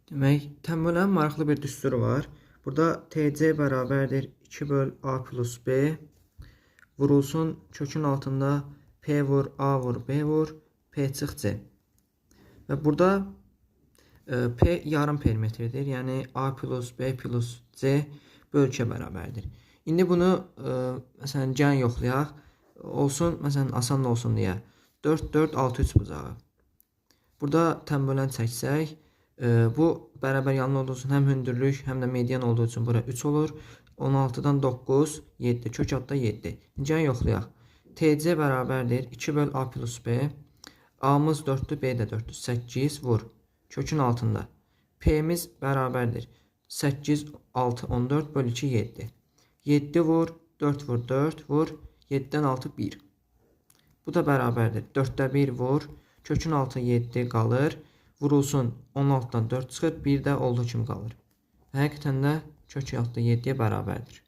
Demək, təməlin maraqlı bir düsturu var. Burada TC bərabərdir 2 böl A plus B. Vurulsun kökün altında P vur, A vur, B vur, P çıx C. Və burada P yarım perimetrdir. Yəni A plus B plus C bölgə bərabərdir. İndi bunu məsələn can yoxlayaq. Olsun, məsələn asan olsun deyə 4, 4, 6, 3 bucağı. Burada təmbölən çəksək, bu bərabər yanlı olduğu üçün həm hündürlük, həm də median olduğu üçün bura 3 olur. 16-dan 9, 7, kök altda 7. Can yoxlayaq. TC bərabərdir 2 böl A plus B. A'mız 4'dür, B də 4'dür. 8 vur. Kökün altında. P'miz bərabərdir 8, 6, 14 böl 2, 7. 7 vur, 4 vur, 4 vur. 7'dən 6, 1. Bu da bərabərdir 4'də 1 vur. Kökün altı 7 qalır. Vurulsun 16'dan 4 çıxır. 1 də olduğu kimi qalır. Həqiqətən də kök altı 7'yə bərabərdir.